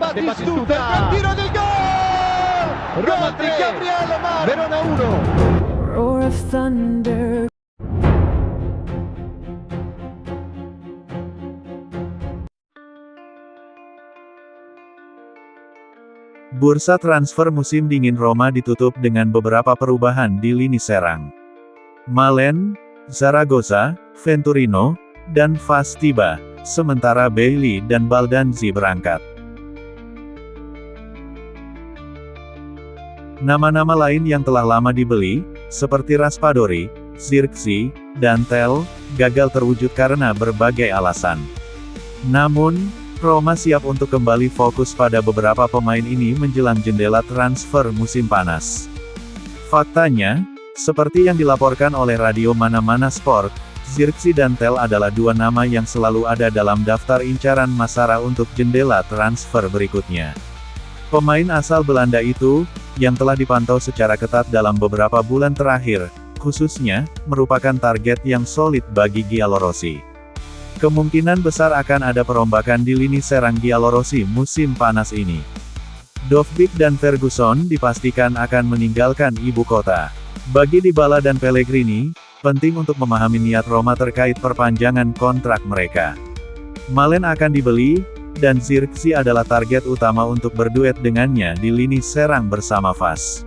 Batistuta, il tiro del gol! Gol di Gabriele Mar! Verona 1. Roar of thunder. Bursa transfer musim dingin Roma ditutup dengan beberapa perubahan di lini serang. Malen, Zaragoza, Venturino, dan Vaz tiba, sementara Bailey dan Baldanzi berangkat. Nama-nama lain yang telah lama dibeli, seperti Raspadori, Zirkzee, dan Tel, gagal terwujud karena berbagai alasan. Namun, Roma siap untuk kembali fokus pada beberapa pemain ini menjelang jendela transfer musim panas. Faktanya, seperti yang dilaporkan oleh radio Mana-Mana Sport, Zirkzee dan Tel adalah dua nama yang selalu ada dalam daftar incaran Massara untuk jendela transfer berikutnya. Pemain asal Belanda itu, yang telah dipantau secara ketat dalam beberapa bulan terakhir, khususnya, merupakan target yang solid bagi Giallorossi. Kemungkinan besar akan ada perombakan di lini serang Giallorossi musim panas ini. Dovbyk dan Ferguson dipastikan akan meninggalkan ibu kota. Bagi Dybala dan Pellegrini, penting untuk memahami niat Roma terkait perpanjangan kontrak mereka. Malen akan dibeli, dan Zirkzee adalah target utama untuk berduet dengannya di lini serang bersama Vaz.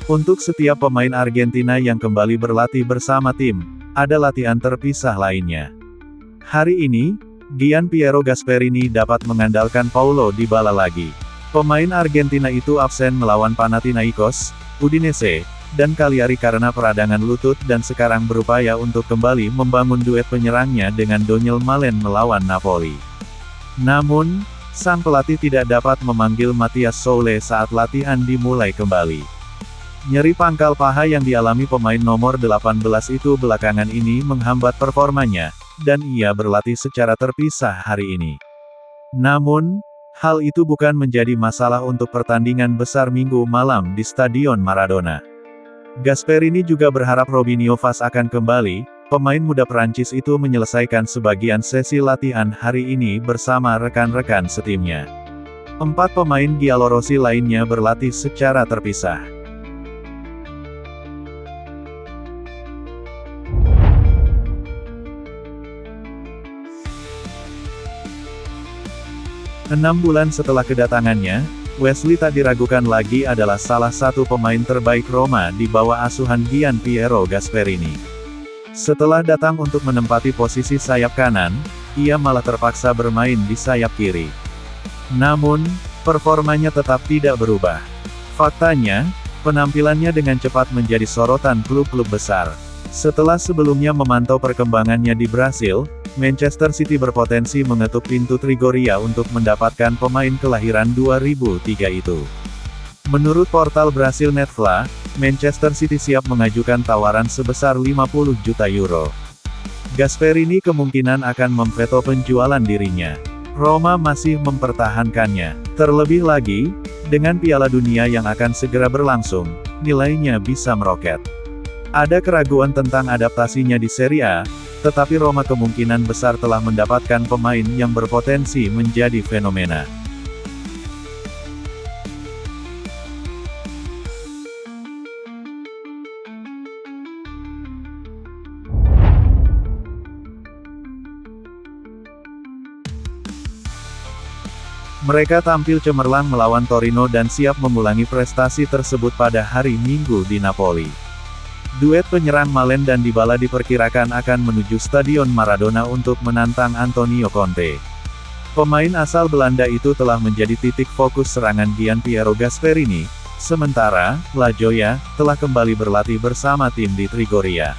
Untuk setiap pemain Argentina yang kembali berlatih bersama tim, ada latihan terpisah lainnya. Hari ini, Gian Piero Gasperini dapat mengandalkan Paulo Dybala lagi. Pemain Argentina itu absen melawan Panathinaikos, Udinese, dan Cagliari karena peradangan lutut dan sekarang berupaya untuk kembali membangun duet penyerangnya dengan Daniel Malen melawan Napoli. Namun, sang pelatih tidak dapat memanggil Matthias Soule saat latihan dimulai kembali. Nyeri pangkal paha yang dialami pemain nomor 18 itu belakangan ini menghambat performanya, dan ia berlatih secara terpisah hari ini. Namun, hal itu bukan menjadi masalah untuk pertandingan besar Minggu malam di Stadion Maradona. Gasperini juga berharap Robinho Vaz akan kembali. Pemain muda Prancis itu menyelesaikan sebagian sesi latihan hari ini bersama rekan-rekan setimnya. 4 pemain Giallorossi lainnya berlatih secara terpisah. Enam bulan setelah kedatangannya, Wesley tak diragukan lagi adalah salah satu pemain terbaik Roma di bawah asuhan Gian Piero Gasperini. Setelah datang untuk menempati posisi sayap kanan, ia malah terpaksa bermain di sayap kiri. Namun, performanya tetap tidak berubah. Faktanya, penampilannya dengan cepat menjadi sorotan klub-klub besar. Setelah sebelumnya memantau perkembangannya di Brasil, Manchester City berpotensi mengetuk pintu Trigoria untuk mendapatkan pemain kelahiran 2003 itu. Menurut portal Brasil Netfla, Manchester City siap mengajukan tawaran sebesar 50 juta euro. Gasperini kemungkinan akan memveto penjualan dirinya. Roma masih mempertahankannya. Terlebih lagi, dengan Piala Dunia yang akan segera berlangsung, nilainya bisa meroket. Ada keraguan tentang adaptasinya di Serie A, tetapi Roma kemungkinan besar telah mendapatkan pemain yang berpotensi menjadi fenomena. Mereka tampil cemerlang melawan Torino dan siap mengulangi prestasi tersebut pada hari Minggu di Napoli. Duet penyerang Malen dan Dybala diperkirakan akan menuju Stadion Maradona untuk menantang Antonio Conte. Pemain asal Belanda itu telah menjadi titik fokus serangan Gian Piero Gasperini, sementara La Gioia telah kembali berlatih bersama tim di Trigoria.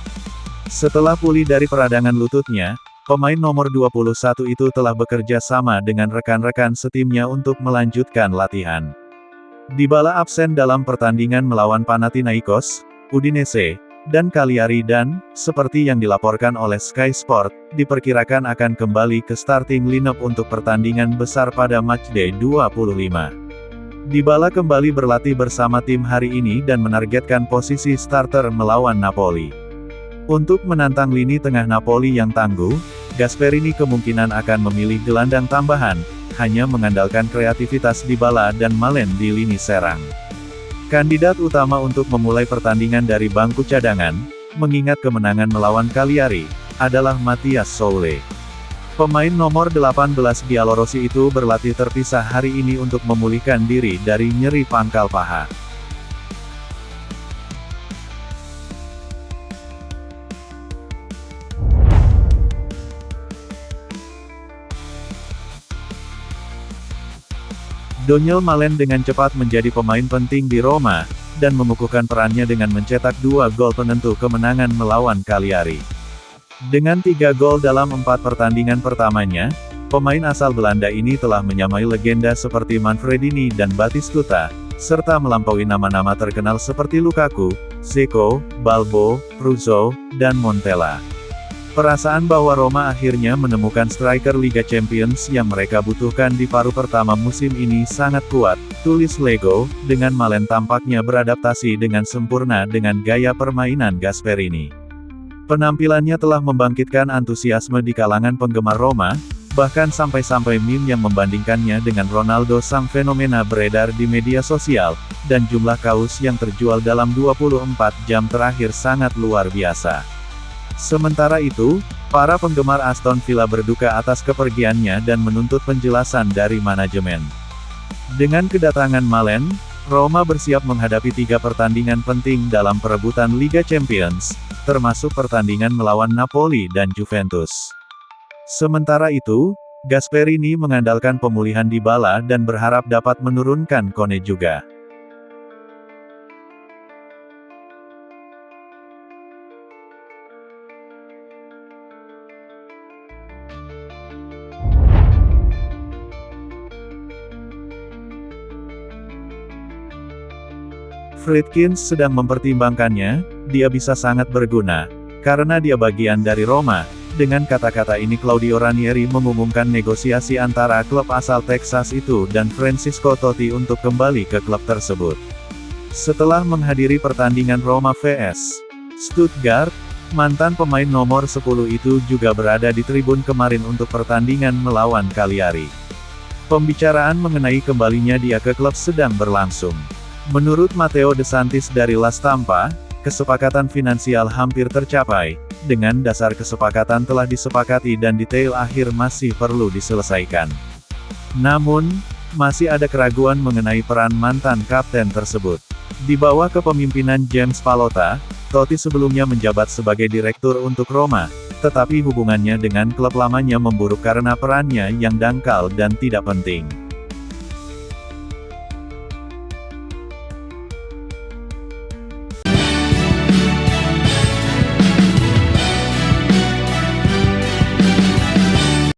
Setelah pulih dari peradangan lututnya, pemain nomor 21 itu telah bekerja sama dengan rekan-rekan setimnya untuk melanjutkan latihan. Dybala absen dalam pertandingan melawan Panathinaikos, Udinese, dan Cagliari dan, seperti yang dilaporkan oleh Sky Sport, diperkirakan akan kembali ke starting lineup untuk pertandingan besar pada matchday 25. Dybala kembali berlatih bersama tim hari ini dan menargetkan posisi starter melawan Napoli. Untuk menantang lini tengah Napoli yang tangguh, Gasperini kemungkinan akan memilih gelandang tambahan, hanya mengandalkan kreativitas Dybala dan Malen di lini serang. Kandidat utama untuk memulai pertandingan dari bangku cadangan, mengingat kemenangan melawan Cagliari, adalah Mathias Soule. Pemain nomor 18 Giallorossi itu berlatih terpisah hari ini untuk memulihkan diri dari nyeri pangkal paha. Daniel Malen dengan cepat menjadi pemain penting di Roma, dan mengukuhkan perannya dengan mencetak 2 gol penentu kemenangan melawan Cagliari. Dengan 3 gol dalam 4 pertandingan pertamanya, pemain asal Belanda ini telah menyamai legenda seperti Manfredini dan Batistuta, serta melampaui nama-nama terkenal seperti Lukaku, Dzeko, Balbo, Ruzzo, dan Montella. Perasaan bahwa Roma akhirnya menemukan striker Liga Champions yang mereka butuhkan di paruh pertama musim ini sangat kuat, tulis Lego, dengan Malen tampaknya beradaptasi dengan sempurna dengan gaya permainan Gasperini. Penampilannya telah membangkitkan antusiasme di kalangan penggemar Roma, bahkan sampai-sampai meme yang membandingkannya dengan Ronaldo sang fenomena beredar di media sosial, dan jumlah kaos yang terjual dalam 24 jam terakhir sangat luar biasa. Sementara itu, para penggemar Aston Villa berduka atas kepergiannya dan menuntut penjelasan dari manajemen. Dengan kedatangan Malen, Roma bersiap menghadapi 3 pertandingan penting dalam perebutan Liga Champions, termasuk pertandingan melawan Napoli dan Juventus. Sementara itu, Gasperini mengandalkan pemulihan Dybala dan berharap dapat menurunkan Kone juga. Friedkin sedang mempertimbangkannya, dia bisa sangat berguna, karena dia bagian dari Roma. Dengan kata-kata ini Claudio Ranieri mengumumkan negosiasi antara klub asal Texas itu dan Francisco Totti untuk kembali ke klub tersebut. Setelah menghadiri pertandingan Roma vs Stuttgart, mantan pemain nomor 10 itu juga berada di tribun kemarin untuk pertandingan melawan Cagliari. Pembicaraan mengenai kembalinya dia ke klub sedang berlangsung. Menurut Matteo De Santis dari La Stampa, kesepakatan finansial hampir tercapai, dengan dasar kesepakatan telah disepakati dan detail akhir masih perlu diselesaikan. Namun, masih ada keraguan mengenai peran mantan kapten tersebut. Di bawah kepemimpinan James Pallotta, Totti sebelumnya menjabat sebagai direktur untuk Roma, tetapi hubungannya dengan klub lamanya memburuk karena perannya yang dangkal dan tidak penting.